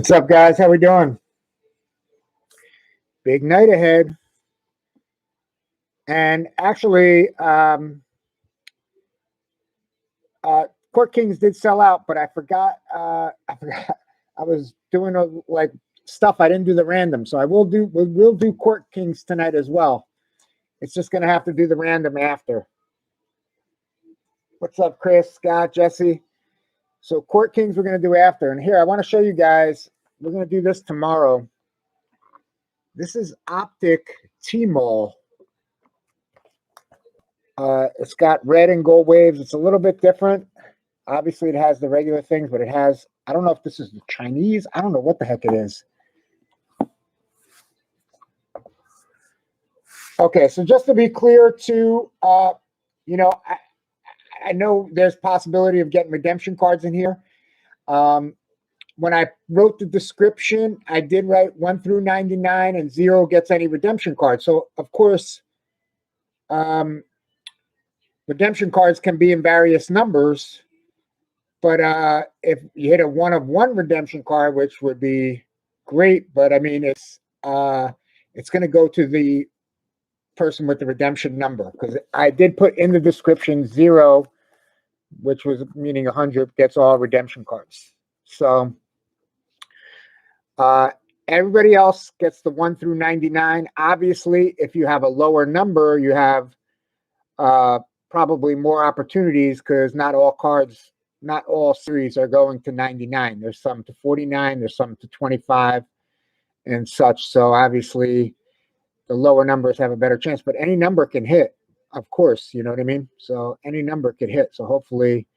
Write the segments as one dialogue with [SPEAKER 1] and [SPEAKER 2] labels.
[SPEAKER 1] What's up, guys? How we doing? Big night ahead. And actually, Court Kings did sell out, but I forgot. I forgot. I was doing like stuff. I didn't do the random, so I will do. We'll do Court Kings tonight as well. It's just gonna have to do the random after. What's up, Chris, Scott, Jesse? So Court Kings we're gonna do after. And here I want to show you guys. We're gonna do this tomorrow. This is Optic T-Mall. It's got red and gold waves. It's a little bit different. Obviously, it has the regular things, but it has, I don't know if this is the Chinese. I don't know what the heck it is. Okay, so just to be clear, too, you know, I know there's possibility of getting redemption cards in here. When I wrote the description, I did write 1 through 99 and 0 gets any redemption cards. So, of course, redemption cards can be in various numbers. But if you hit a 1 of 1 redemption card, which would be great, but I mean, it's going to go to the person with the redemption number, because I did put in the description 0, which was meaning 100 gets all redemption cards. So everybody else gets the 1 through 99. Obviously, if you have a lower number, you have probably more opportunities, because not all series are going to 99. There's some to 49, there's some to 25 and such. So obviously the lower numbers have a better chance, but any number can hit, of course, you know what I mean? So any number could hit. So hopefully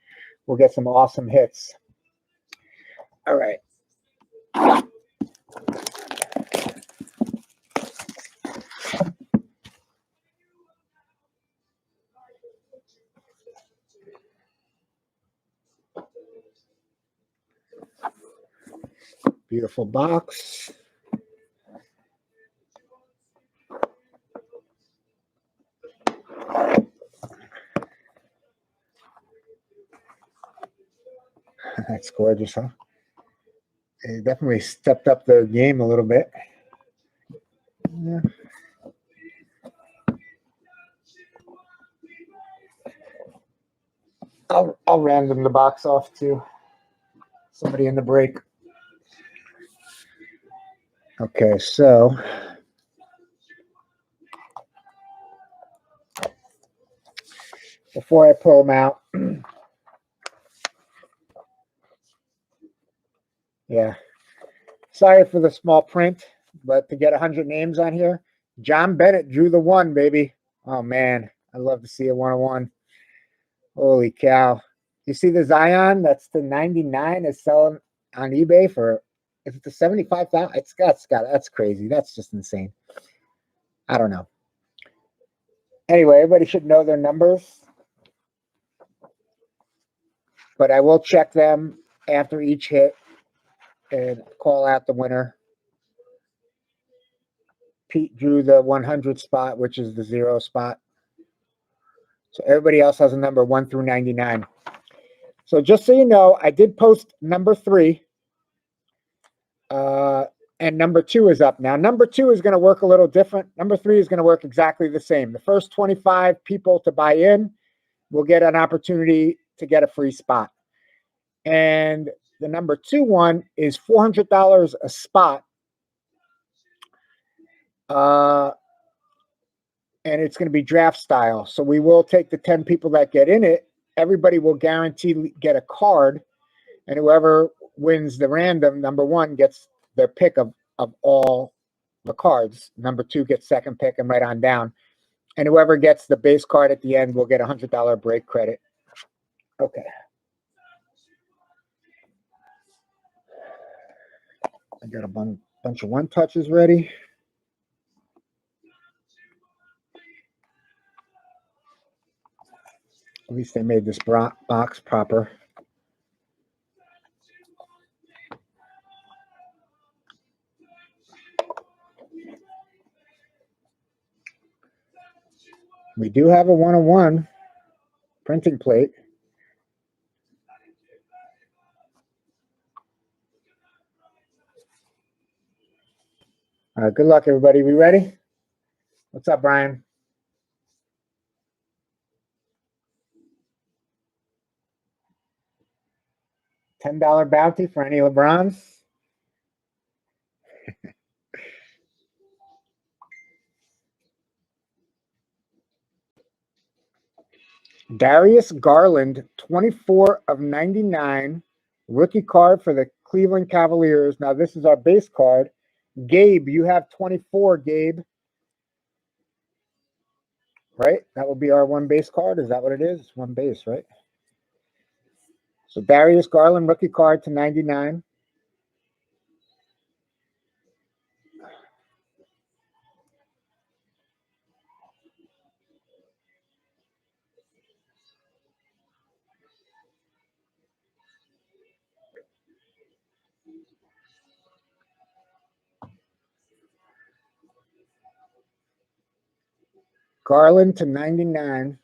[SPEAKER 1] we'll get some awesome hits. All right. Beautiful box. That's gorgeous, huh? They definitely stepped up their game a little bit. Yeah. I'll random the box off to somebody in the break. Okay, so before I pull them out, yeah, sorry for the small print, but to get 100 names on here, John Bennett drew the 1, baby. Oh man, I'd love to see a 101. Holy cow! You see the Zion? That's the 99 is selling on eBay for, if it's the 75,000, that's crazy. That's just insane. I don't know. Anyway, everybody should know their numbers, but I will check them after each hit and call out the winner. Pete drew the 100 spot, which is the 0 spot. So everybody else has a number 1 through 99. So just so you know, I did post number 3. And number 2 is up now. Number 2 is going to work a little different. Number 3 is going to work exactly the same. The first 25 people to buy in will get an opportunity to get a free spot. And the number 2 one is $400 a spot. And it's going to be draft style. So we will take the 10 people that get in it. Everybody will guarantee get a card. And whoever wins the random, number 1 gets their pick of all the cards. Number 2 gets second pick and right on down. And whoever gets the base card at the end will get $100 break credit. Okay. I got a bunch of 1 touches ready. At least they made this box proper. We do have a 101 printing plate. Good luck, everybody. We ready? What's up, Brian? $10 bounty for any LeBrons? Darius Garland, 24 of 99, rookie card for the Cleveland Cavaliers. Now, this is our base card. Gabe, you have 24, Gabe. Right? That will be our one base card. Is that what it is? One base, right? So Darius Garland, rookie card to 99. Garland to 99.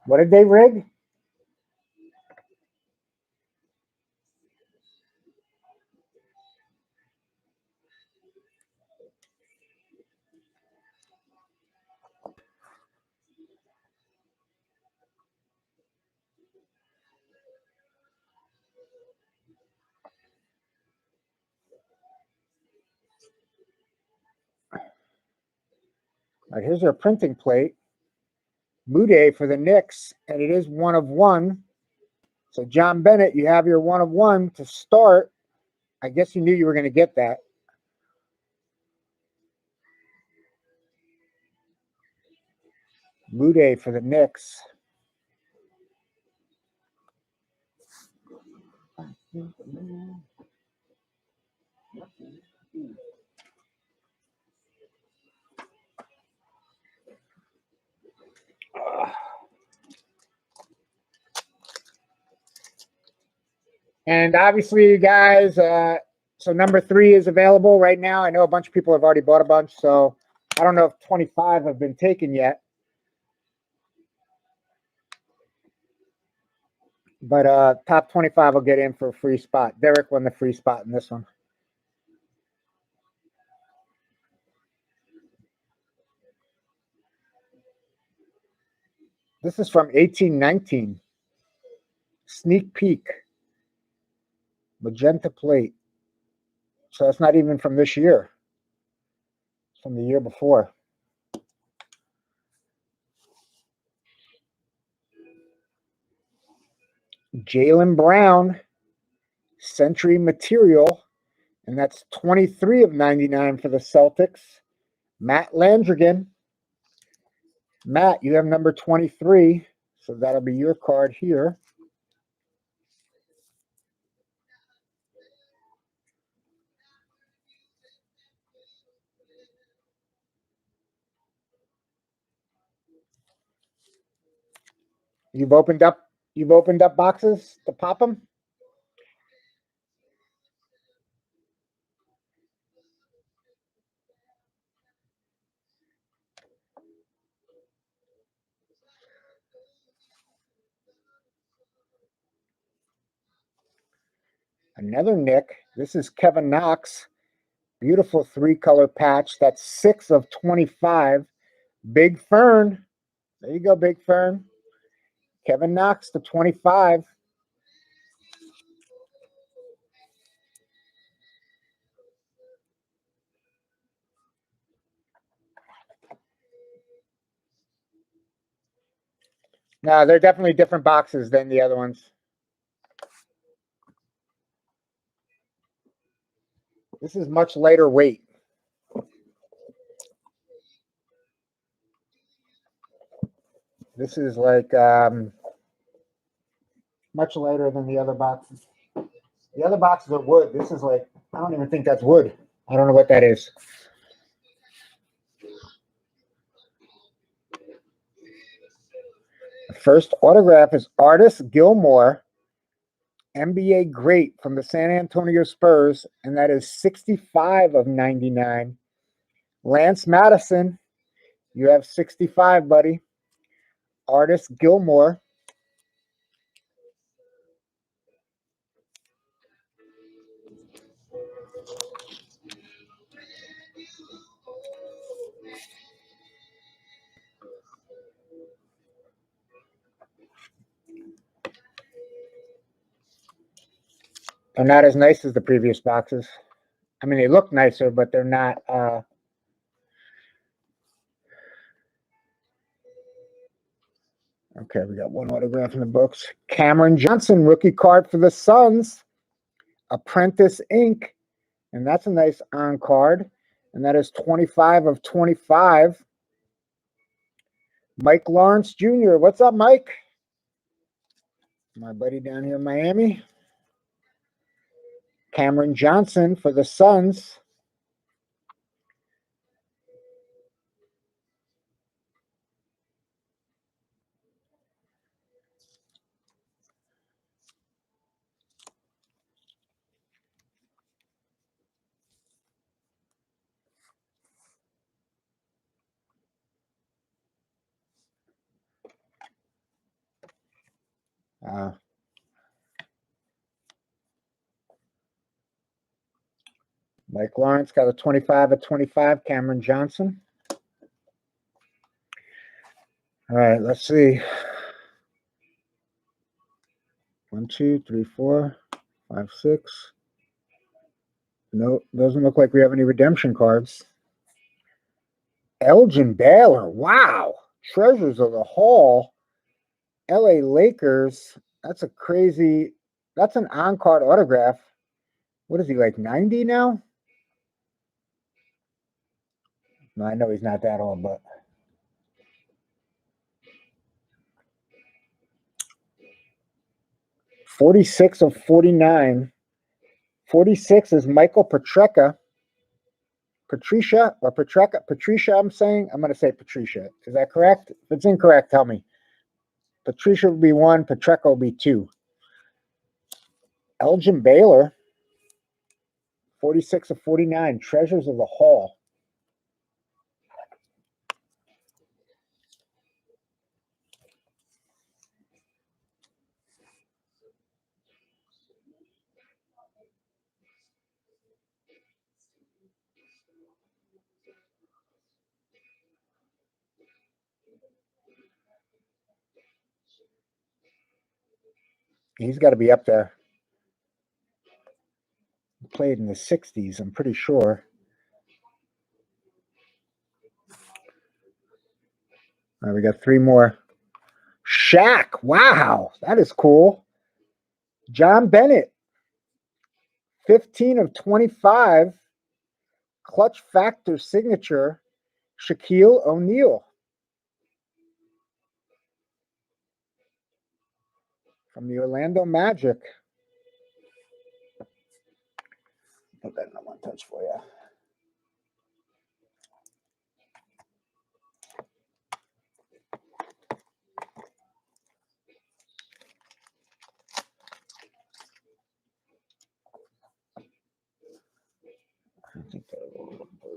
[SPEAKER 1] What did they rig? All right, here's our printing plate. Mude for the Knicks, and it is 1 of 1. So John Bennett, you have your 1 of 1 to start. I guess you knew you were going to get that. Mude for the Knicks. And obviously, you guys, so number 3 is available right now. I know a bunch of people have already bought a bunch, so I don't know if 25 have been taken yet. But top 25 will get in for a free spot. Derek won the free spot in this one. This is from 1819. Sneak peek. Magenta plate. So that's not even from this year. It's from the year before. Jaylen Brown, Century Material, and that's 23 of 99 for the Celtics. Matt Landrigan. Matt, you have number 23, so that'll be your card here. You've opened up boxes to pop them? Another Nick. This is Kevin Knox. Beautiful 3-color patch. That's 6 of 25. Big Fern. There you go, Big Fern. Kevin Knox to 25. No, they're definitely different boxes than the other ones. This is much lighter weight. This is like much lighter than the other boxes. The other boxes are wood. This is like, I don't even think that's wood. I don't know what that is. The first autograph is Artis Gilmore, NBA great from the San Antonio Spurs, and that is 65 of 99. Lance Madison, you have 65, buddy. Artist Gilmore. They're not as nice as the previous boxes. I mean, they look nicer, but they're not. Okay, we got one autograph in the books. Cameron Johnson, rookie card for the Suns. Apprentice Inc. And that's a nice on card. And that is 25 of 25. Mike Lawrence Jr. What's up, Mike? My buddy down here in Miami. Cameron Johnson for the Suns. Mike Lawrence got a 25 of 25. Cameron Johnson. All right, let's see. 1, 2, 3, 4, 5, 6. No, doesn't look like we have any redemption cards. Elgin Baylor. Wow. Treasures of the Hall. LA Lakers. That's a crazy. That's an on-card autograph. What is he, like 90 now? No, I know he's not that old, but. $46 of $49. 46 is Michael Patricia. Patricia or Patricia? Patricia, I'm saying. I'm going to say Patricia. Is that correct? If it's incorrect, tell me. Patricia will be 1. Patricia will be 2. Elgin Baylor. 46 of 49. Treasures of the Hall. He's got to be up there. Played in the 60s, I'm pretty sure. All right, we got 3 more. Shaq. Wow, that is cool. John Bennett. 15 of 25. Clutch Factor signature. Shaquille O'Neal. From the Orlando Magic. Put that in the one touch for you. I think that will look pretty.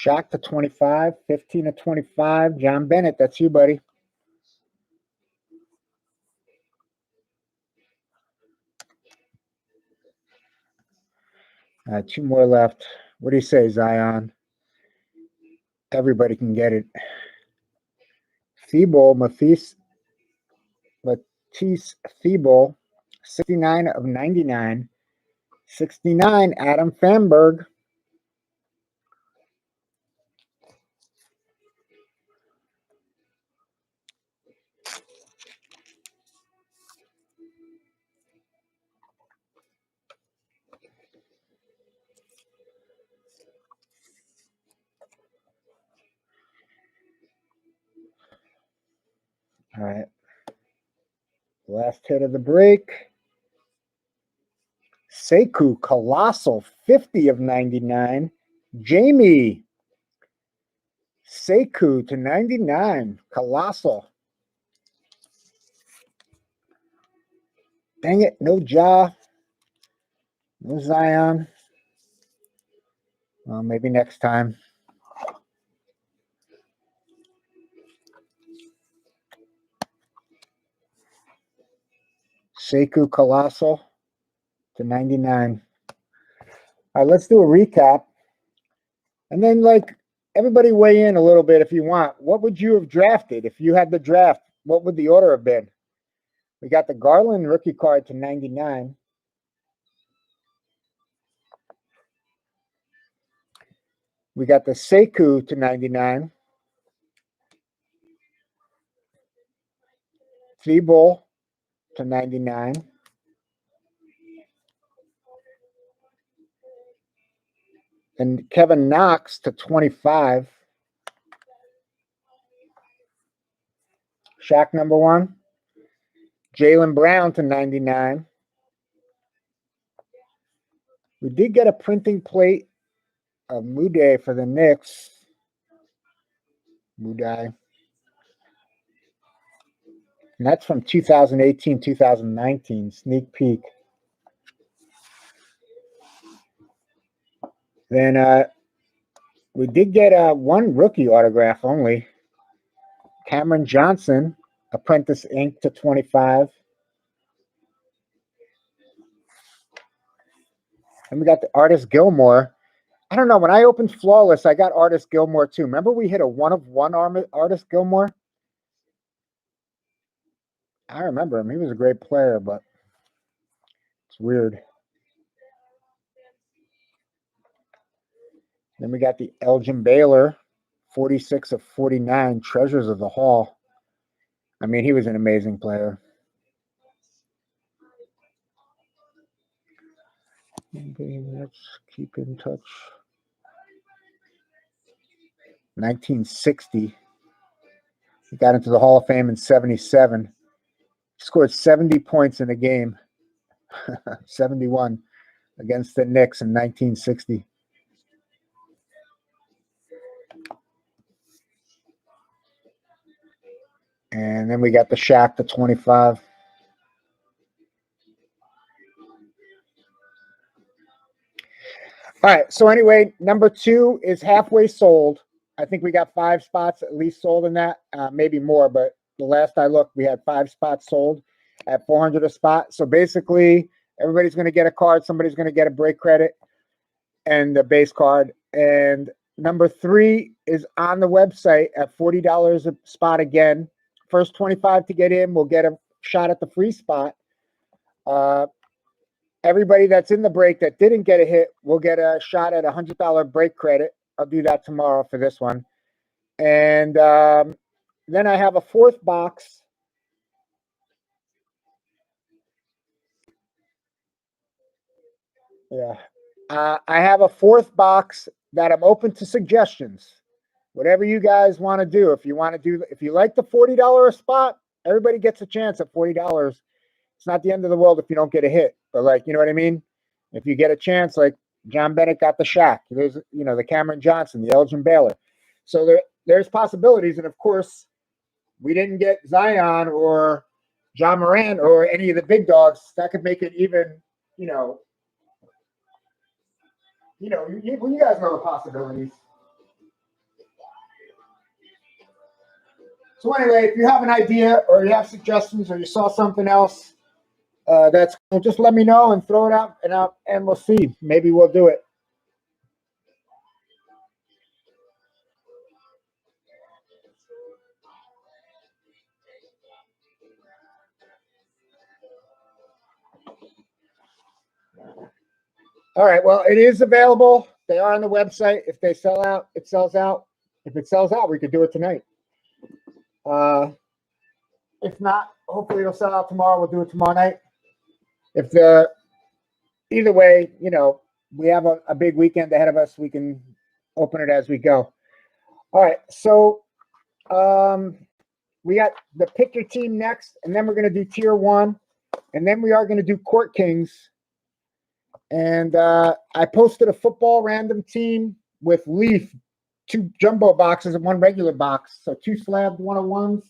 [SPEAKER 1] Shaq to 25, 15 to 25. John Bennett, that's you, buddy. All right, 2 more left. What do you say, Zion? Everybody can get it. Thibault, Matisse Thibault, 69 of 99. 69, Adam Famberg. All right. Last hit of the break. Sekou, Colossal, 50 of 99. Jamie, Sekou to 99, Colossal. Dang it, no Ja, no Zion. Well, maybe next time. Sekou, Colossal to 99. All right, let's do a recap. And then, like, everybody weigh in a little bit if you want. What would you have drafted if you had the draft? What would the order have been? We got the Garland rookie card to 99. We got the Sekou to 99. Thibault to 99. And Kevin Knox to 25. Shaq number 1. Jaylen Brown to 99. We did get a printing plate of Muday for the Knicks. Muday. And that's from 2018, 2019. Sneak peek. Then we did get one rookie autograph only. Cameron Johnson, Apprentice Ink to 25. And we got the Artist Gilmore. I don't know. When I opened Flawless, I got Artist Gilmore too. Remember we hit a 1-of-1 Artist Gilmore? I remember him. He was a great player, but it's weird. Then we got the Elgin Baylor, 46 of 49, Treasures of the Hall. I mean, he was an amazing player. Let's keep in touch. 1960. He got into the Hall of Fame in 77. He scored 70 points in a game. 71 against the Knicks in 1960. And then we got the Shaq to 25. All right. So anyway, number 2 is halfway sold. I think we got 5 spots at least sold in that, maybe more. But the last I looked, we had 5 spots sold at $400 a spot. So basically, everybody's going to get a card. Somebody's going to get a break credit and the base card. And number 3 is on the website at $40 a spot again. First 25 to get in will get a shot at the free spot. Everybody that's in the break that didn't get a hit will get a shot at $100 break credit. I'll do that tomorrow for this one. And then I have a 4th box. Yeah. I have a 4th box that I'm open to suggestions. Whatever you guys want to do. If you like the $40 a spot, everybody gets a chance at $40. It's not the end of the world if you don't get a hit. But, like, you know what I mean? If you get a chance, like John Bennett got the Shaq. There's, the Cameron Johnson, the Elgin Baylor. So there's possibilities. And, of course, we didn't get Zion or John Morant or any of the big dogs. That could make it even, you guys know the possibilities. So anyway, if you have an idea or you have suggestions or you saw something else that's cool, just let me know and throw it out, and we'll see. Maybe we'll do it. All right. Well, it is available. They are on the website. If they sell out, it sells out. If it sells out, we could do it tonight. If not, hopefully it'll sell out tomorrow. We'll do it tomorrow night. Either way, we have a big weekend ahead of us. We can open it as we go. All right. So, we got the pick your team next, and then we're going to do tier 1, and then we are going to do Court Kings. And I posted a football random team with Leaf, 2 jumbo boxes and 1 regular box. So 2 slabbed 101s.